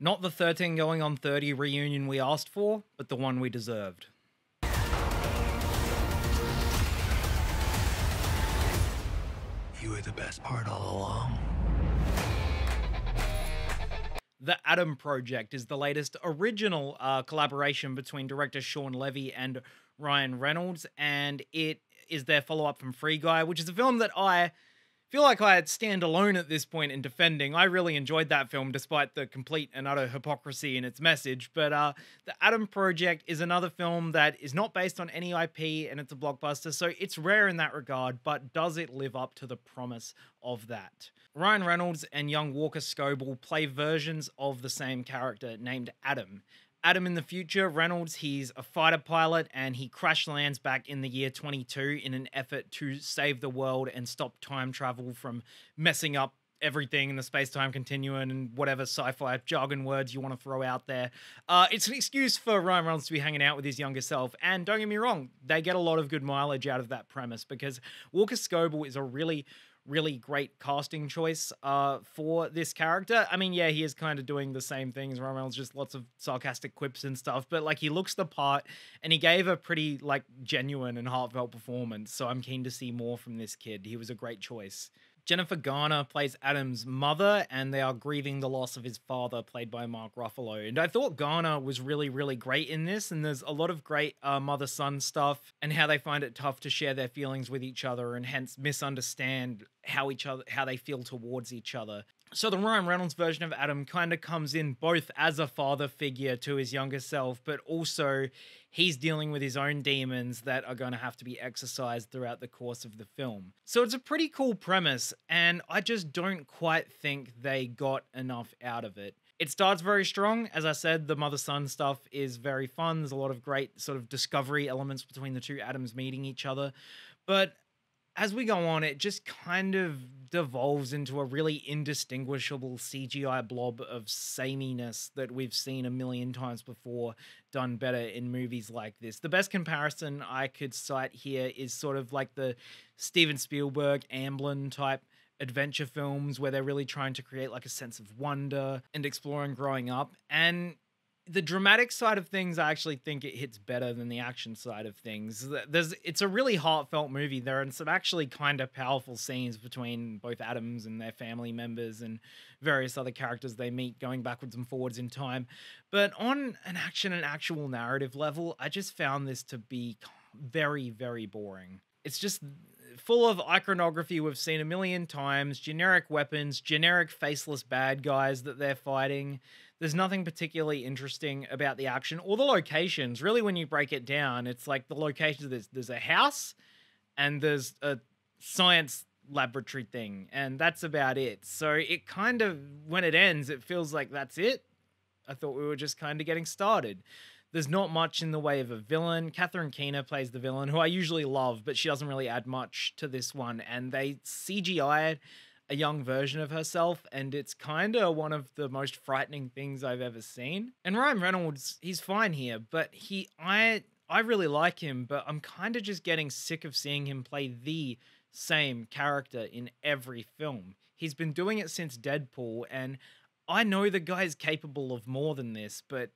Not the 13 going on 30 reunion we asked for, but the one we deserved. You were the best part all along. The Adam Project is the latest original collaboration between director Shawn Levy and Ryan Reynolds, and it is their follow-up from Free Guy, which is a film that I feel like I stand alone at this point in defending. I really enjoyed that film despite the complete and utter hypocrisy in its message, but The Adam Project is another film that is not based on any IP and it's a blockbuster, so it's rare in that regard, but does it live up to the promise of that? Ryan Reynolds and young Walker Scobell play versions of the same character named Adam. Adam in the future, Reynolds, he's a fighter pilot and he crash lands back in the year 22 in an effort to save the world and stop time travel from messing up everything in the space-time continuum and whatever sci-fi jargon words you want to throw out there. It's an excuse for Ryan Reynolds to be hanging out with his younger self, and don't get me wrong, they get a lot of good mileage out of that premise because Walker Scobell is a really great casting choice for this character. I mean, yeah, he is kind of doing the same thing as Ryan Reynolds, just lots of sarcastic quips and stuff, but like he looks the part and he gave a pretty like genuine and heartfelt performance, so I'm keen to see more from this kid. He was a great choice. Jennifer Garner plays Adam's mother, and they are grieving the loss of his father, played by Mark Ruffalo. And I thought Garner was really great in this, and there's a lot of great mother-son stuff, and how they find it tough to share their feelings with each other, and hence misunderstand how they feel towards each other. So the Ryan Reynolds version of Adam kind of comes in both as a father figure to his younger self, but also he's dealing with his own demons that are going to have to be exercised throughout the course of the film. So it's a pretty cool premise, and I just don't quite think they got enough out of it. It starts very strong. As I said, the mother-son stuff is very fun. There's a lot of great sort of discovery elements between the two Adams meeting each other. But as we go on, it just kind of devolves into a really indistinguishable CGI blob of sameness that we've seen a million times before, done better in movies like this. The best comparison I could cite here is sort of like the Steven Spielberg, Amblin type adventure films where they're really trying to create like a sense of wonder and exploring growing up. And the dramatic side of things, I actually think it hits better than the action side of things. It's a really heartfelt movie. There are some actually kind of powerful scenes between both Adams and their family members and various other characters they meet going backwards and forwards in time. But on an action and actual narrative level, I just found this to be very boring. It's just full of iconography we've seen a million times, generic weapons, generic faceless bad guys that they're fighting. There's nothing particularly interesting about the action or the locations. Really, when you break it down, it's like the locations, there's a house and there's a science laboratory thing, and that's about it. So it kind of, when it ends, it feels like that's it. I thought we were just kind of getting started. There's not much in the way of a villain. Catherine Keener plays the villain, who I usually love, but she doesn't really add much to this one. And they CGI'd a young version of herself, and it's kind of one of the most frightening things I've ever seen. And Ryan Reynolds, he's fine here, but I really like him, but I'm kind of just getting sick of seeing him play the same character in every film. He's been doing it since Deadpool, and I know the guy's capable of more than this, but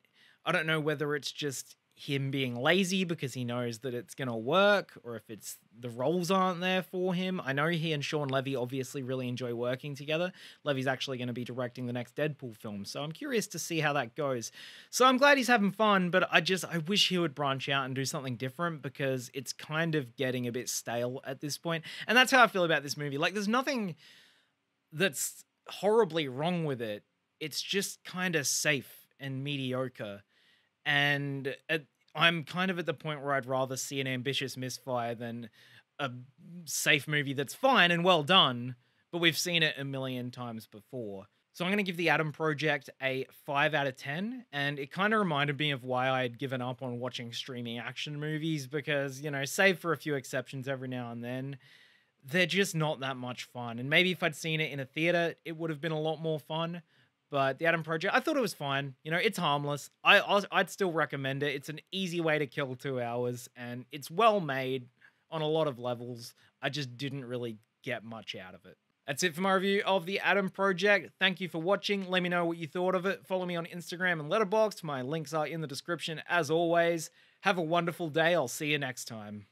I don't know whether it's just him being lazy because he knows that it's going to work, or if it's the roles aren't there for him. I know he and Shawn Levy obviously really enjoy working together. Levy's actually going to be directing the next Deadpool film, so I'm curious to see how that goes. So I'm glad he's having fun, but I wish he would branch out and do something different because it's kind of getting a bit stale at this point. And that's how I feel about this movie. Like, there's nothing that's horribly wrong with it. It's just kind of safe and mediocre. And I'm kind of at the point where I'd rather see an ambitious misfire than a safe movie that's fine and well done, but we've seen it a million times before. So I'm going to give The Adam Project a 5 out of 10, and it kind of reminded me of why I had given up on watching streaming action movies because, you know, save for a few exceptions every now and then, they're just not that much fun. And maybe if I'd seen it in a theater, it would have been a lot more fun. But The Adam Project, I thought it was fine. You know, it's harmless. I'd still recommend it. It's an easy way to kill 2 hours, and it's well made on a lot of levels. I just didn't really get much out of it. That's it for my review of The Adam Project. Thank you for watching. Let me know what you thought of it. Follow me on Instagram and Letterboxd. My links are in the description as always. Have a wonderful day. I'll see you next time.